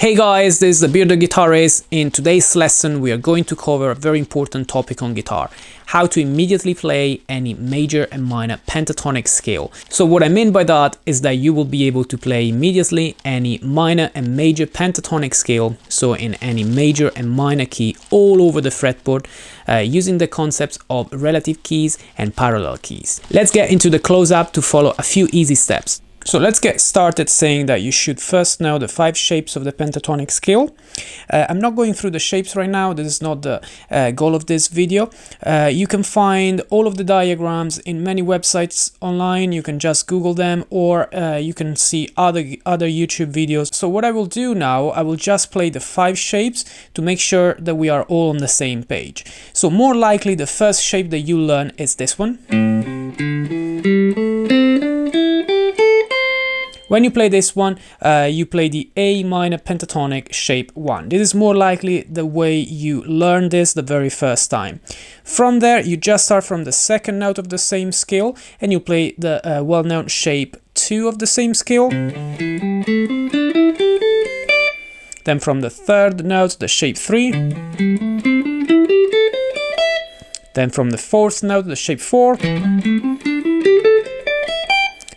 Hey guys, this is the Bearded Guitarist. In today's lesson we are going to cover a very important topic on guitar: how to immediately play any major and minor pentatonic scale. So what I mean by that is that you will be able to play immediately any minor and major pentatonic scale, so in any major and minor key all over the fretboard, using the concepts of relative keys and parallel keys. Let's get into the close-up to follow a few easy steps. So let's get started saying that you should first know the 5 shapes of the pentatonic scale. I'm not going through the shapes right now. This is not the goal of this video. You can find all of the diagrams in many websites online. You can just Google them, or you can see other YouTube videos. So what I will do now, I will just play the 5 shapes to make sure that we are all on the same page. So more likely the first shape that you learn is this one. When you play this one, you play the A minor pentatonic shape 1. This is more likely the way you learn this the very first time. From there, you just start from the second note of the same scale and you play the well-known shape 2 of the same scale. Then from the third note, the shape 3. Then from the fourth note, the shape 4.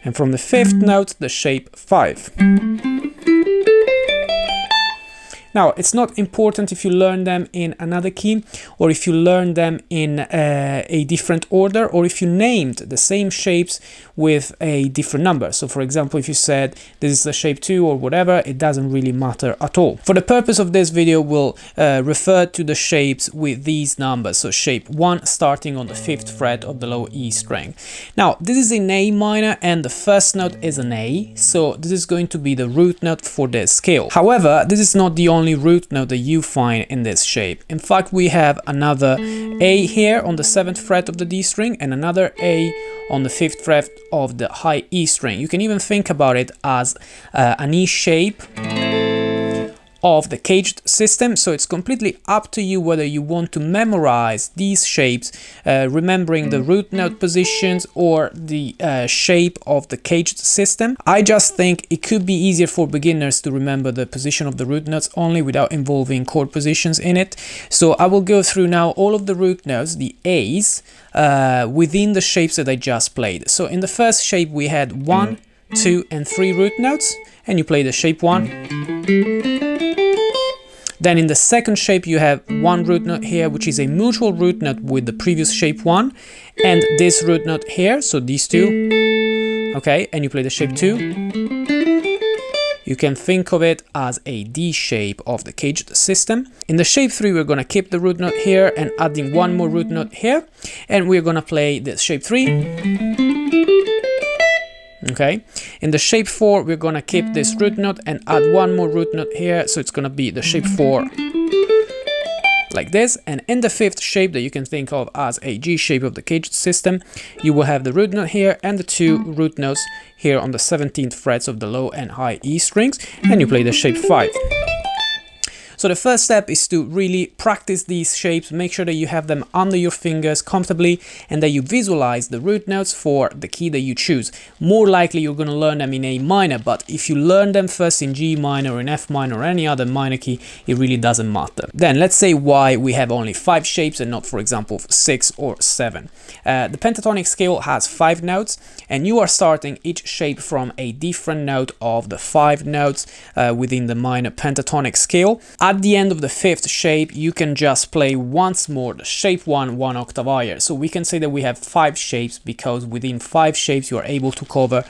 And from the fifth note, the shape 5. Now, it's not important if you learn them in another key, or if you learn them in a different order, or if you named the same shapes with a different number. So for example, if you said this is the shape 2 or whatever, it doesn't really matter at all. For the purpose of this video, we'll refer to the shapes with these numbers. So shape 1 starting on the 5th fret of the low E string. Now, this is in A minor and the first note is an A, so this is going to be the root note for this scale. However, this is not the only root note that you find in this shape. In fact, we have another A here on the 7th fret of the D string and another A on the 5th fret of the high E string. You can even think about it as an E shape of the caged system, so it's completely up to you whether you want to memorize these shapes, remembering the root note positions or the shape of the caged system. I just think it could be easier for beginners to remember the position of the root notes only without involving chord positions in it. So I will go through now all of the root notes, the A's, within the shapes that I just played. So in the first shape we had 1, 2 and 3 root notes, and you play the shape 1. Then in the second shape you have 1 root note here, which is a mutual root note with the previous shape 1, and this root note here, so these two, okay, and you play the shape 2. You can think of it as a D shape of the caged system. In the shape 3 we're going to keep the root note here and adding 1 more root note here, and we're going to play the shape 3. Okay, in the shape 4 we're gonna keep this root note and add 1 more root note here, so it's gonna be the shape 4 like this. And in the 5th shape that you can think of as a G shape of the caged system, you will have the root note here and the 2 root notes here on the 17th frets of the low and high E strings, and you play the shape 5. So the first step is to really practice these shapes, make sure that you have them under your fingers comfortably and that you visualize the root notes for the key that you choose. More likely you're going to learn them in A minor, but if you learn them first in G minor or in F minor or any other minor key, it really doesn't matter. Then let's say why we have only 5 shapes and not, for example, 6 or 7. The pentatonic scale has 5 notes and you are starting each shape from a different note of the 5 notes within the minor pentatonic scale. At the end of the 5th shape, you can just play once more the shape 1 octave higher. So we can say that we have 5 shapes because within 5 shapes you are able to cover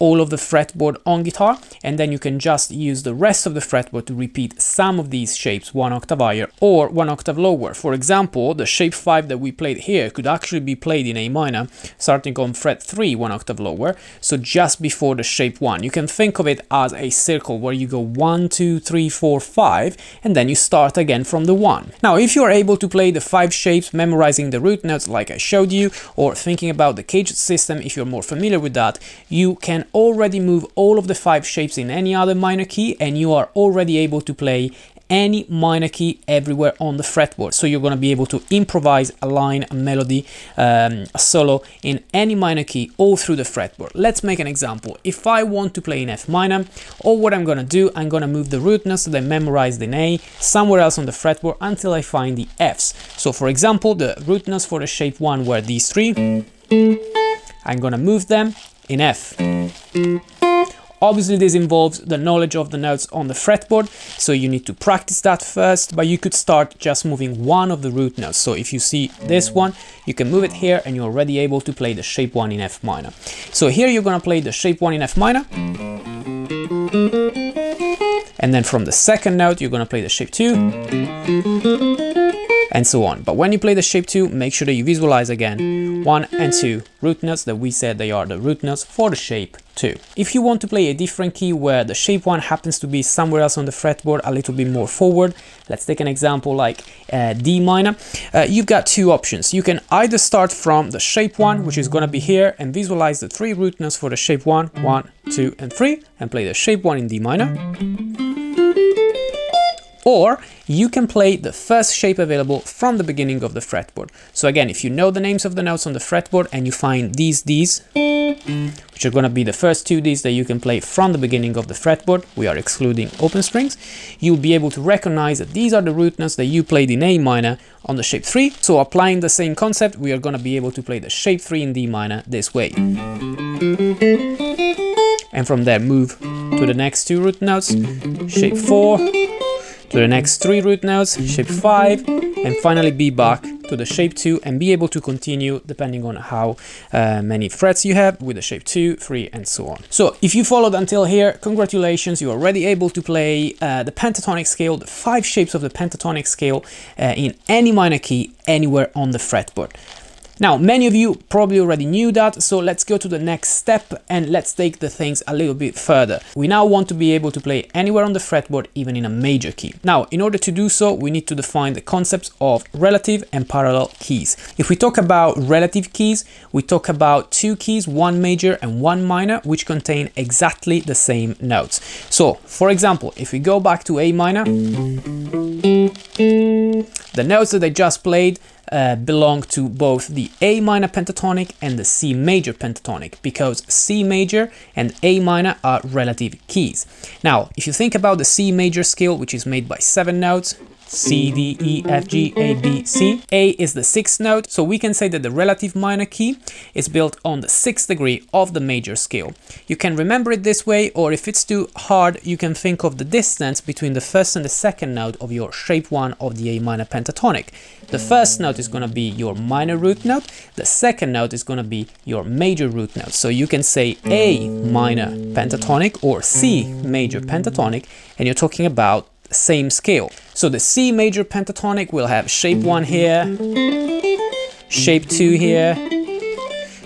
all of the fretboard on guitar, and then you can just use the rest of the fretboard to repeat some of these shapes 1 octave higher or 1 octave lower. For example, the shape 5 that we played here could actually be played in A minor, starting on fret 3 1 octave lower, so just before the shape 1. You can think of it as a circle where you go 1 2 3 4 5 and then you start again from the 1. Now, if you are able to play the 5 shapes, memorizing the root notes like I showed you, or thinking about the caged system if you're more familiar with that, you can already move all of the 5 shapes in any other minor key and you are already able to play any minor key everywhere on the fretboard. So you're going to be able to improvise a line, a melody, a solo in any minor key all through the fretboard. Let's make an example. If I want to play in F minor, or what I'm going to do, I'm going to move the root notes that I memorized in A somewhere else on the fretboard until I find the Fs. So for example, the root notes for the shape 1 were these three. I'm going to move them in F. Obviously, this involves the knowledge of the notes on the fretboard, so you need to practice that first, but you could start just moving one of the root notes. So if you see this one, you can move it here and you're already able to play the shape 1 in F minor. So here you're going to play the shape 1 in F minor. And then from the second note, you're going to play the shape 2. And so on. But when you play the shape 2, make sure that you visualize again 1 and 2 root notes that we said they are the root notes for the shape 2. If you want to play a different key where the shape 1 happens to be somewhere else on the fretboard, a little bit more forward, let's take an example like D minor. You've got two options. You can either start from the shape 1, which is going to be here, and visualize the 3 root notes for the shape 1, 1, 2, and 3, and play the shape 1 in D minor. Or you can play the first shape available from the beginning of the fretboard. So again, if you know the names of the notes on the fretboard and you find these Ds, which are going to be the first 2 Ds that you can play from the beginning of the fretboard, we are excluding open strings, you'll be able to recognize that these are the root notes that you played in A minor on the shape 3. So applying the same concept, we are going to be able to play the shape 3 in D minor this way. And from there move to the next 2 root notes, shape 4, to the next 3 root notes, shape 5, and finally be back to the shape 2 and be able to continue depending on how many frets you have with the shape 2, 3, and so on. So if you followed until here, congratulations, you're already able to play the pentatonic scale, the 5 shapes of the pentatonic scale in any minor key anywhere on the fretboard. Now, many of you probably already knew that, so let's go to the next step and let's take the things a little bit further. We now want to be able to play anywhere on the fretboard, even in a major key. Now, in order to do so, we need to define the concepts of relative and parallel keys. If we talk about relative keys, we talk about 2 keys, 1 major and 1 minor, which contain exactly the same notes. So, for example, if we go back to A minor, the notes that I just played belong to both the A minor pentatonic and the C major pentatonic, because C major and A minor are relative keys. Now, if you think about the C major scale, which is made by 7 notes, C, D, E, F, G, A, B, C. A is the 6th note, so we can say that the relative minor key is built on the 6th degree of the major scale. You can remember it this way, or if it's too hard, you can think of the distance between the 1st and the 2nd note of your shape 1 of the A minor pentatonic. The 1st note is going to be your minor root note, the 2nd note is going to be your major root note. So you can say A minor pentatonic or C major pentatonic, and you're talking about same scale. So the C major pentatonic will have shape 1 here, shape 2 here,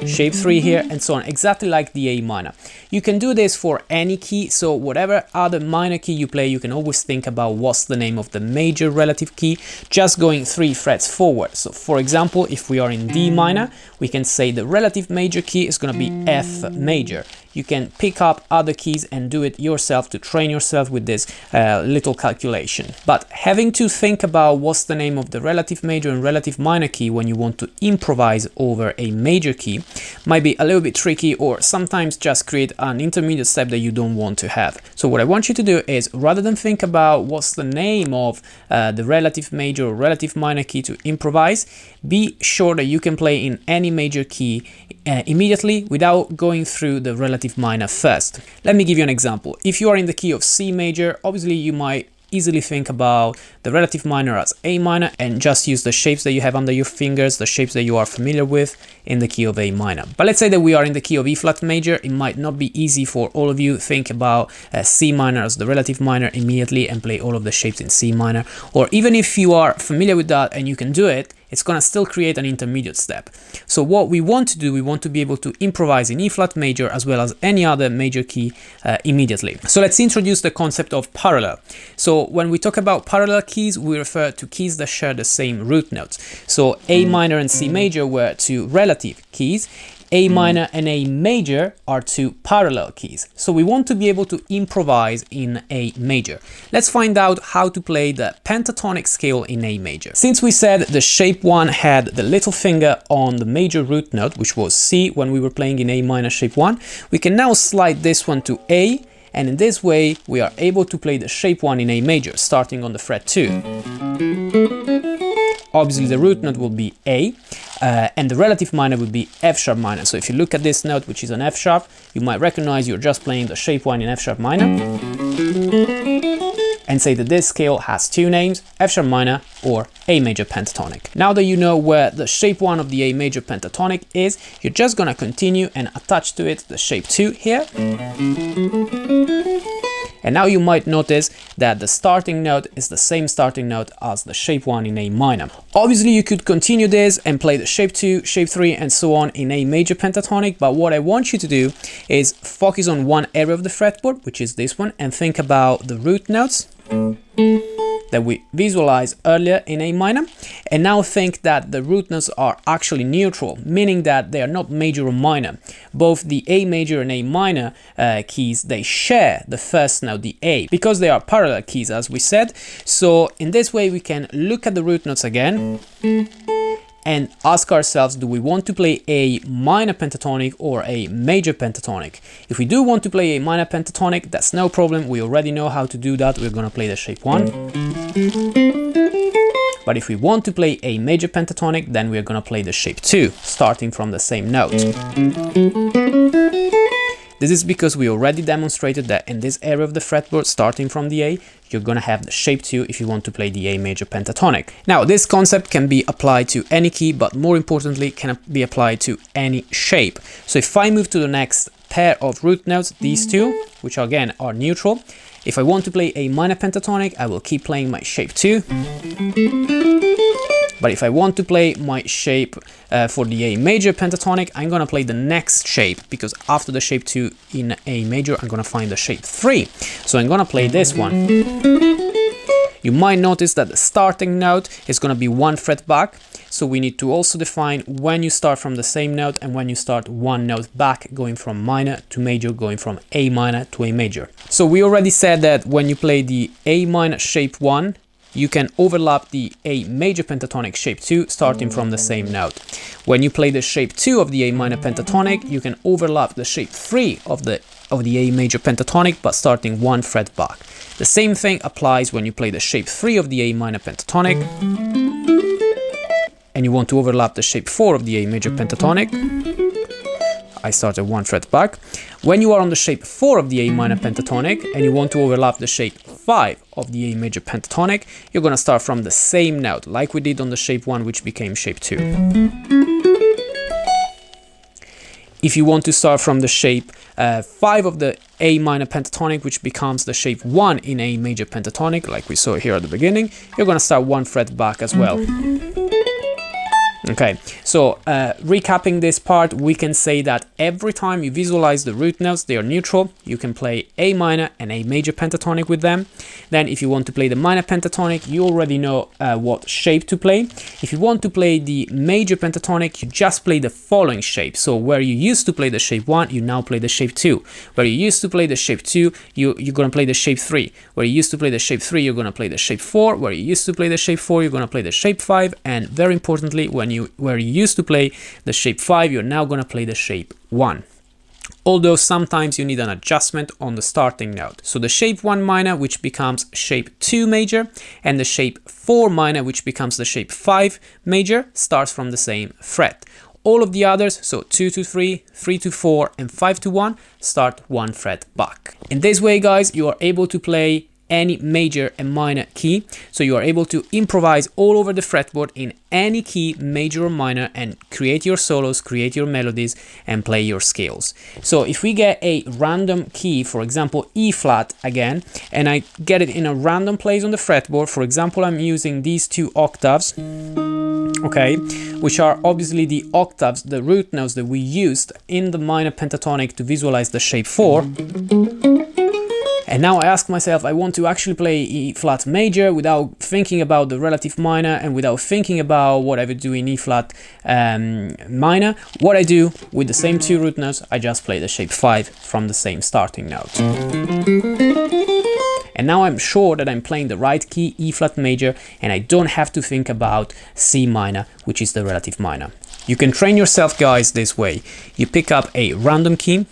shape 3 here, and so on, exactly like the A minor. You can do this for any key, so whatever other minor key you play, you can always think about what's the name of the major relative key, just going 3 frets forward. So for example, if we are in D minor, we can say the relative major key is going to be F major. You can pick up other keys and do it yourself to train yourself with this little calculation. But having to think about what's the name of the relative major and relative minor key when you want to improvise over a major key might be a little bit tricky, or sometimes just create an intermediate step that you don't want to have. So what I want you to do is, rather than think about what's the name of the relative major or relative minor key to improvise, be sure that you can play in any major key immediately without going through the relative minor first. Let me give you an example. If you are in the key of C major, obviously you might easily think about the relative minor as A minor and just use the shapes that you have under your fingers, the shapes that you are familiar with in the key of A minor. But let's say that we are in the key of E flat major. It might not be easy for all of you to think about C minor as the relative minor immediately and play all of the shapes in C minor. Or even if you are familiar with that and you can do it, it's going to still create an intermediate step. So what we want to do, we want to be able to improvise in E flat major as well as any other major key immediately. So let's introduce the concept of parallel. So when we talk about parallel keys, we refer to keys that share the same root notes. So A minor and C major were 2 relative keys. A minor and A major are two parallel keys. So we want to be able to improvise in A major. Let's find out how to play the pentatonic scale in A major. Since we said the shape 1 had the little finger on the major root note, which was C when we were playing in A minor shape 1, we can now slide this one to A, and in this way we are able to play the shape 1 in A major, starting on the fret 2. Obviously the root note will be A, and the relative minor would be F sharp minor. So if you look at this note, which is an F sharp, you might recognize you're just playing the shape 1 in F sharp minor, and say that this scale has two names, F sharp minor or A major pentatonic. Now that you know where the shape 1 of the A major pentatonic is, you're just gonna continue and attach to it the shape 2 here. And now you might notice that the starting note is the same starting note as the shape 1 in A minor. Obviously you could continue this and play the shape 2, shape 3 and so on in A major pentatonic, but what I want you to do is focus on one area of the fretboard, which is this one, and think about the root notes that we visualized earlier in A minor, and now think that the root notes are actually neutral, meaning that they are not major or minor. Both the A major and A minor keys, they share the first note, the A, because they are parallel keys as we said. So in this way we can look at the root notes again and ask ourselves, do we want to play a minor pentatonic or a major pentatonic? If we do want to play a minor pentatonic, that's no problem. We already know how to do that. We're gonna play the shape 1. But if we want to play a major pentatonic, then we're gonna play the shape 2, starting from the same note. This is because we already demonstrated that in this area of the fretboard, starting from the A, you're gonna have the shape 2 if you want to play the A major pentatonic. Now, this concept can be applied to any key, but more importantly, can be applied to any shape. So if I move to the next pair of root notes, these two, which again are neutral, if I want to play a minor pentatonic, I will keep playing my shape 2. But if I want to play my shape for the A major pentatonic, I'm gonna play the next shape, because after the shape 2 in A major, I'm gonna find the shape 3. So I'm gonna play this one. You might notice that the starting note is gonna be one fret back. So we need to also define when you start from the same note and when you start one note back, going from minor to major, going from A minor to A major. So we already said that when you play the A minor shape 1, you can overlap the A major pentatonic shape 2, starting from the same note. When you play the shape 2 of the A minor pentatonic, you can overlap the shape 3 of the A major pentatonic, but starting one fret back. The same thing applies when you play the shape 3 of the A minor pentatonic, and you want to overlap the shape 4 of the A major pentatonic. I started one fret back. When you are on the shape 4 of the A minor pentatonic and you want to overlap the shape 5 of the A major pentatonic, you're gonna start from the same note, like we did on the shape 1, which became shape 2. If you want to start from the shape 5 of the A minor pentatonic, which becomes the shape 1 in A major pentatonic, like we saw here at the beginning, you're gonna start one fret back as well. Okay, so recapping this part, we can say that every time you visualize the root notes, they are neutral. You can play A minor and A major pentatonic with them. Then if you want to play the minor pentatonic, you already know what shape to play. If you want to play the major pentatonic, you just play the following shape. So where you used to play the shape 1, you now play the shape 2. Where you used to play the shape 2, you're going to play the shape 3. Where you used to play the shape 3, you're going to play the shape 4. Where you used to play the shape 4, you're going to play the shape 5. And very importantly, where you used to play the shape 5, you're now going to play the shape 1. Although sometimes you need an adjustment on the starting note. So the shape 1 minor, which becomes shape 2 major, and the shape 4 minor, which becomes the shape 5 major, starts from the same fret. All of the others, so 2 to 3, 3 to 4, and 5 to 1, start one fret back. In this way, guys, you are able to play any major and minor key, so you are able to improvise all over the fretboard in any key, major or minor, and create your solos, create your melodies, and play your scales. So if we get a random key, for example E flat again, and I get it in a random place on the fretboard, for example I'm using these two octaves, okay, which are obviously the octaves, the root notes that we used in the minor pentatonic to visualize the shape 4. And now I ask myself, I want to actually play E flat major without thinking about the relative minor and without thinking about what I would do in E flat minor. What I do with the same two root notes, I just play the shape 5 from the same starting note. And now I'm sure that I'm playing the right key, E flat major, and I don't have to think about C minor, which is the relative minor. You can train yourself, guys, this way. You pick up a random key,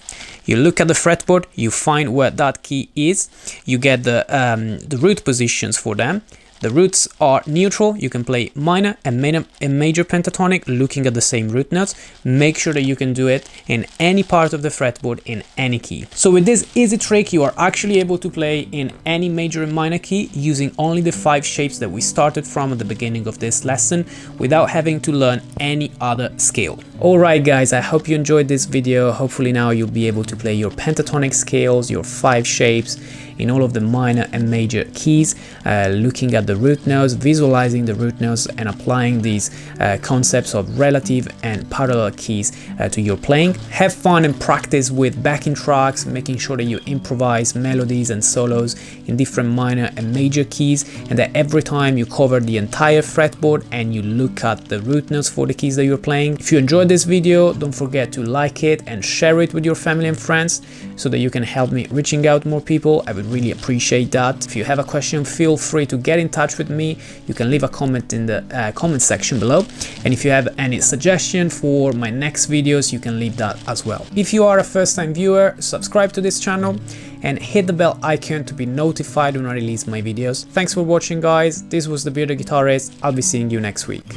you look at the fretboard, you find where that key is, you get the root positions for them. The roots are neutral, you can play minor and major pentatonic looking at the same root notes. Make sure that you can do it in any part of the fretboard in any key. So with this easy trick, you are actually able to play in any major and minor key using only the 5 shapes that we started from at the beginning of this lesson without having to learn any other scale. Alright guys, I hope you enjoyed this video. Hopefully now you'll be able to play your pentatonic scales, your 5 shapes in all of the minor and major keys, looking at the root notes, visualizing the root notes and applying these concepts of relative and parallel keys to your playing. Have fun and practice with backing tracks, making sure that you improvise melodies and solos in different minor and major keys, and that every time you cover the entire fretboard and you look at the root notes for the keys that you're playing. If you enjoyed this video, don't forget to like it and share it with your family and friends so that you can help me reaching out more people. I would really appreciate that. If you have a question, feel free to get in touch with me. You can leave a comment in the comment section below, and if you have any suggestion for my next videos, you can leave that as well. If you are a first-time viewer, subscribe to this channel and hit the bell icon to be notified when I release my videos. Thanks for watching, guys. This was the Bearded Guitarist. I'll be seeing you next week.